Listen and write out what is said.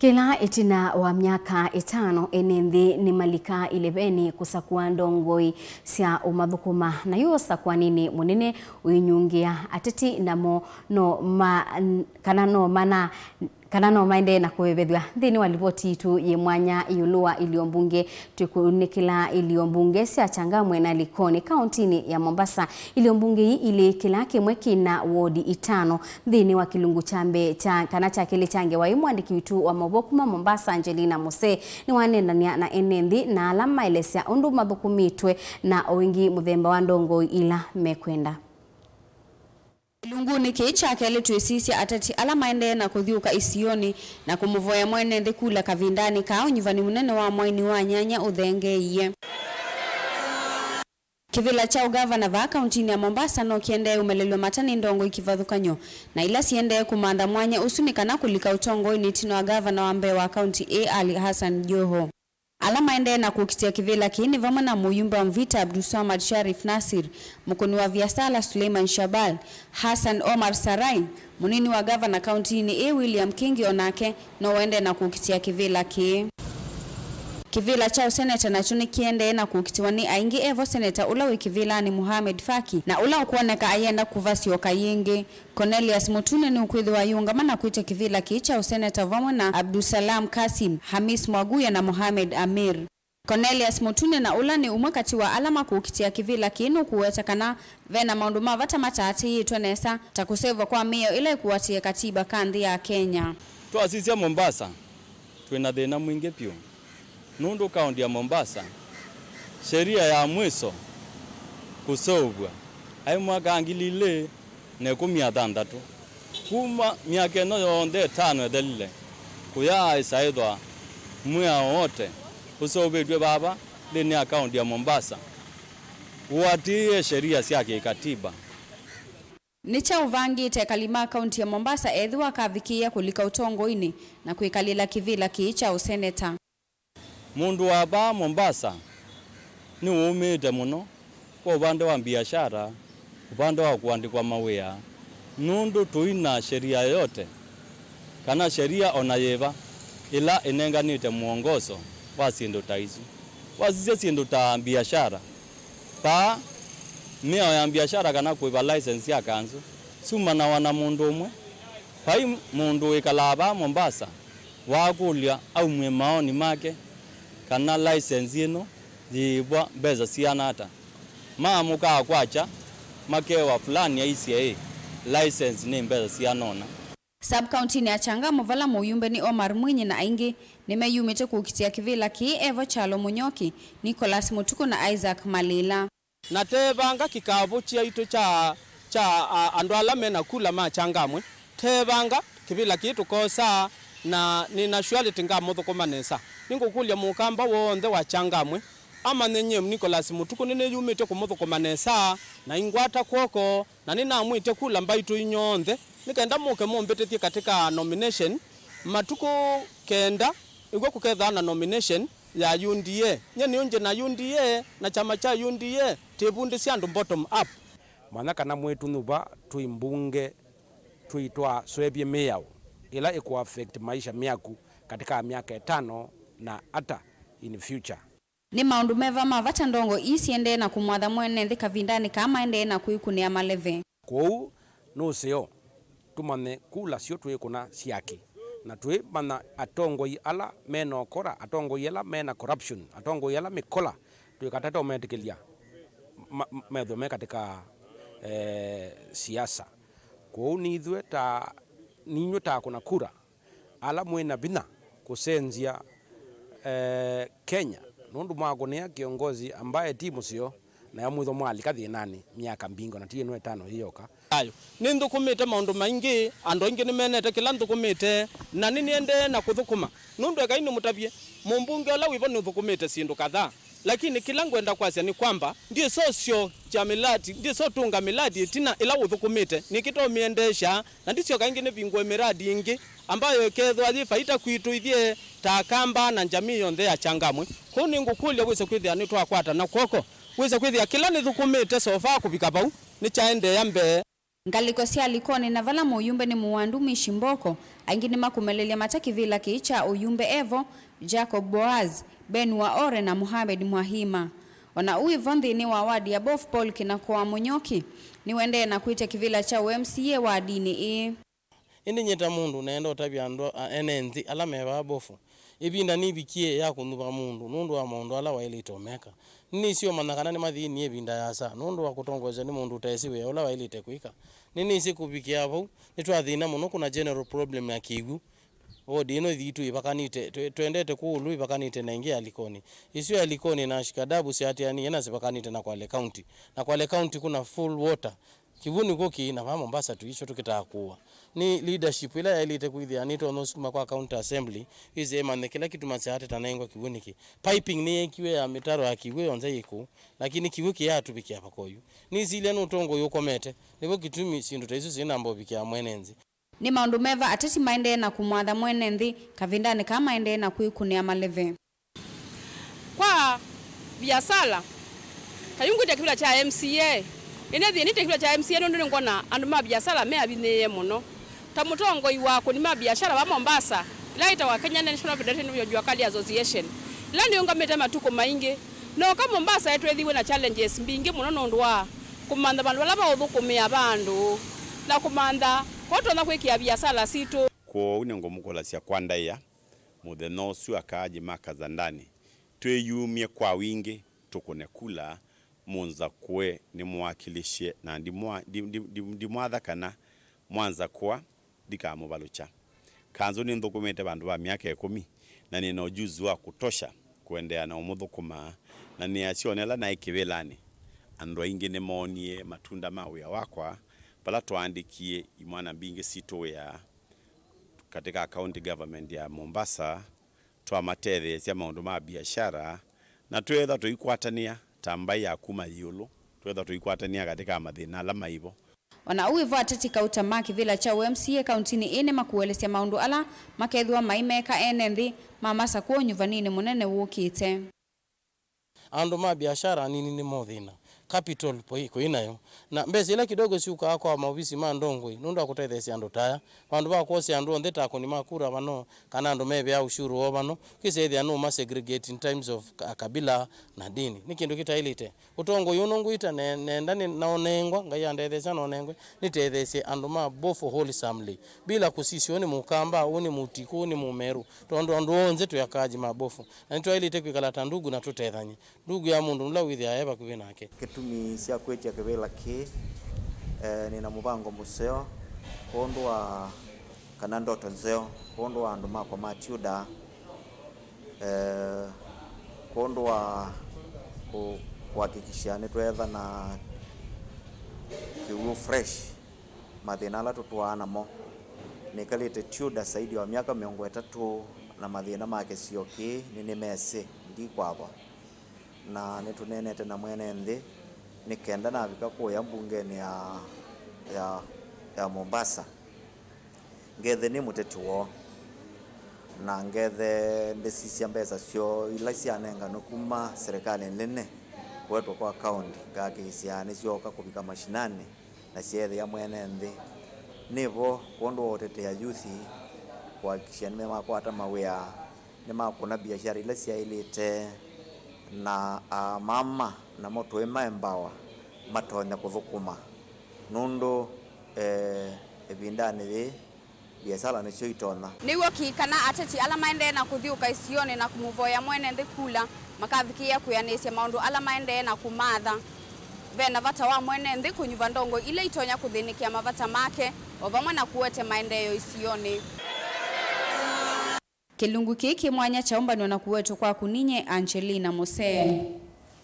KILA ITINA wa MYAKA 5 ENENTHI NIMALIKAA ILEVENI KUSAKUA NDONGOI cia UMATHUKUMA NAYU USAKUANI MUNENE UINYUNGIIA ATETI NAMO kana no maende na kuwebethwa thini wa Livoti tu ye Mwanya Iulu wa ILIO MBUNGE TWIKUNIKILA ILIO MBUNGE cia CHANGAMWE na LIKONI Kauntini ya Mombasa. ILIO MBUNGE ili KILA KIMWE KINA wodi 5 thini wa kilungu chambe cha kana cha kile change wa mwandiki witu wa MBUNGE Mombasa Angelina Mose NIWANEENAN'YA na ENENTHI na alama ilesya undu mathukumitwe na wingi muthemba wa NDONGOI ila mekwenda Lunguni kicha kele tuisisi atati ala maende na kuthiuka isioni na kumuvoya mwene ndekula kavindani kao nyuvani munene wa mwaini wa nyanya uthengeiye. Kivila cha ugavana va Kauntini ya Mombasa no kiende umelelwa matani ndongo ikivathukanyo na ila siende kumanda mwanya usunikana kulika utongo initino wa gavana wa Mbeya wa County A Ali Hassan Joho. Alama ende na kukitia kivila kiini vama na muyumba wa mvita Abdulsamad Sharif Nasir, mkuni wa Viasala Suleiman Shabal, Hassan Omar Sarai, munini wa gavana Kauntini A William Kingi onake no wende na kukitia kivila ki. Kivila chao seneta na chuni kiende na kukitiwani aingi evo seneta ula wikivila ni Muhammad Faki na ula ukuoneka ayenda kuvasi waka yingi. Cornelius Mutune ni ukwidhi wa yunga mana kuita kivila kicha seneta vamo na Abdusalam Kasim, Hamis Mwaguya na Muhammad Amir. Cornelius Mutune na ula ni umwakati wa alama kukitia kivila kinu kuweta kana vena maunduma vata matati yituanesa takusewa kwa mio ile kuwatia katiba kandi ya Kenya. Tuasisi ya Mombasa, tuena dhena mwingi pio. Nundu kaunti ya Mombasa sheria ya mwiso kusogwa ai mwaka ngilile ne kumia thandatu kuma miaka eno yonde 5 edele kuya isaidwa mwya wote kusobetwe baba ndini ya kaunti ya Mombasa uatie sheria cia katiba. Nicha uvangi tekalima kaunti ya Mombasa edhiwa kavikia kulika utongo ini na kuikalila kivila kiicha useneta. Mundu wa ba Mombasa ni umete muno kwa upande wa biashara, upande wa kuandikwa mawea. Nundu tuina sheria yote kana sheria onayeva ila inenganite muongozo wa sindu taizu wasise sindu ta biashara pa mia ya biashara kana kuiva license ya kanzu suma na wana mundu umwe pai mundu ikalaba Mombasa wakulia au mwe maoni make kana license ino zibwa beza sianata maamuka kwacha makewa fulani ya ICA license ni beza sianona. Sub Kauntini ya Changamwe vala muyumbe ni Omar Mwinyi na aingi nimeyumite kukitia kivila ki Evo Chalo Munyoki, Nicholas Mutuku na Isaac Malila. Natebanga kikabu chia itu cha andu alame na kula ma Changamwe tebanga kivila kitu kosa na nina shualiti nga MUNENE nesa ningukulia mukamba wonde wa Changamwe ama nenye Nicholas Mutuku nene yumite ku MUNENE nesa na ingwata kwoko na nina mwite kula mbaitu inyonde nikaenda muke mombetetie katika nomination matuku kenda igwa kuketha na nomination ya UNDA nyeni unje na UNDA na chama cha UNDA tebundi siandu bottom up mwana kana mwetu nuba tuimbunge tuitwa swebye meyao ila iku affect maisha miaku katika miaka 5 na hata in future. Ni maundu meva mavata ndongo isiende na kumwatha mwene thika vindani kama ende na kuikunia maleve. Kou no seo tumane kula sio tuikuna siaki na tui mana atongoi ala meno kora atongoi ala mena corruption atongoi ala mikola tuikatata umetekelia medhome katika siasa. Kou ni ithwe ta ninyo ta kuna kura ala mwena bina kusenzia Kenya nundu mwagonia kiongozi ambaye timu sio na yamutho mwali kathinani miaka mbingo na tiye 5 hiyoka ayo nindhukumite maundu maingi ando ingi nimenete kila nthukumite na niniende na kuthukuma nundu ekaini mutavye mumbunge ola wivo nithukumite sindu kadhaa lakini kila ngwenda kwasya ni kwamba ndiye socio cha miladi ndiye sotunga miladi itina ila uthukumite nikito miendesha na ndicio kaingi nivingwe miradi ingi ambayo kethwa thi faita kwitu ithie ta kamba na jamii yonthe ya Changamwe kuni ngukulia wise kwithia ni twakwata na kwoko wise kwithia kila nithukumite sofa kubika bau ni chaende ya Mbeya Ngaliko cia likoni na vala muyumbe ni muwandu mishimboko angini makumelelia mataki vila kiicha uyumbe Evo, Jacob Boaz, Ben wa Ore na Muhammad Mwahima. Ona uivo nthini wa wadi ya Bof Paul kinakoa Munyoki ni wende na kuite kivila cha UMCA wa dini indi nyeta mundu naenda otabia ndo enenthi ala meba bofu ibinda nibikie ya kunuba mundu nundu wa mundu ala wailito meka nini sio manakana ni mathini ebinda yasa nundu wa kutongoza ni mundu taesiwe ala wailite kuika nini isi kubikia abo nitwathina muno kuna general problem ya kigu dino thitu ibakanite twendete kuulu ibakanite na ingia likoni isio ya likoni na shikadabu si ati yani yana sibakanite na Kwale County na Kwale County kuna full water kibuni koki na Mombasa tuicho tukitaka kuwa ni leadership ila elite kuithia ni tono sukuma kwa county assembly ize man kila kitu masate tanengwa kibuniki piping ni kiwe ya mitaro ya kiwe onze iko lakini kiwe kia tubikia pakoyu ni zile no tongo yokomete nibo kitumi sindu taizo zina mbo bikia mwenenzi ni maundu meva ateti maende na kumwatha mwenenthi kavindani kama ende na kuikunia maleve kwa biasala kayungu tekila cha MCA inethi ni tekila cha MCA ndo ngona andu ma biasala me abineye muno tamutongoi wako ni ma biashara wa Mombasa laita wa Kenya National Federation of Juakali Association la ndio ngameta matuko maingi no kama Mombasa yetu ethiwe na challenges mbingi muno ndwa kumanda bandu laba uthukumia bandu na kumanda koto na kwikia biasala sito ko unengo mukola cia kwandaiya mutheno ucio akaji maka za ndani tweyumie kwa wingi tukune kula munza kwe ni mwakilishie na ndimwatha kana mwanza kwa dikamubalucha kanzo ni ndokumete bandu ba myaka 10 na nina ujuzi wa kutosha kuendea na umuthukuma na ni acionela na ikibelani andwa ingine monie matunda mawe wakwa pala tuandikie imwana mbinge sito ya katika county government ya Mombasa twa matethe cia maundu ma biashara na twetha tuikwatania tambai ya kuma Iulu twetha tuikwatania katika mathina ala maibo ona uivo ateti kautamaki vila cha UMCA Kauntini ine makuelesya maundu ala makethwa maimeka enenthi mamasa kwa nyuvanini munene wukite andu ma biashara nini mothina capital poiko inayo na mbezi ila kidogo si uka kwa maofisi ma NDONGOI nundu akutethesia andu taya bandu ba kosi andu ndeta ko ni makura bano kana andu mebe ya ushuru o bano kisethia no ma segregate in terms of kabila na dini ni kindu kitailite utongo yunonguita nenda ni naonengwa ngaya ndethesia naonengwe nitethesie andu ma bofo wholesomely bila kusisio ni mukamba uni mutiku ni mumeru tondo andu onze tuyakaji mabofu na nitwailite kwikala tandugu na tutethanye ndugu ya mundu nula withia eba kubinake kitumi cia kwetia kibela ki nina mubango museo kondwa kana ndoto nzeo kondwa andu makwa matiuda kondwa kuhakikisha nitwetha na kiwu fresh mathina ala tutwana mo nikalite tiuda saidi wa miaka 30 na mathina make sioki nini mese ndi kwabo na nitunenete na mwene nthi nikenda na vika kuya mbungeni ya Mombasa ngethe ni muteti wo na ngethe ndesisia mbesa cio ila cianenga no kuma serikali nene kwetu kwa county ngakisia ni cio kakubika mashinani na ciethe ya mwene nthi nivo kondo otete ya youth kwa kishene makwata mawea ni makuna biashara ila ciailite na mama na moto embawa matonya kuthukuma nundu ebindani vi biasala nicio itona niwo kikana ateti ala maende na kuthiuka isione na kumuvoya mwene nthi kula makavikia kuyanisya maundu ala maende na kumatha vena vata wa mwene nthi kunyuva ndongo ile itonya kuthinikia mavata make ovamwe na kuwete maendeyo isione kilungu kiki mwanya chaomba na kuwetu kwa kuninye Angelina Mose.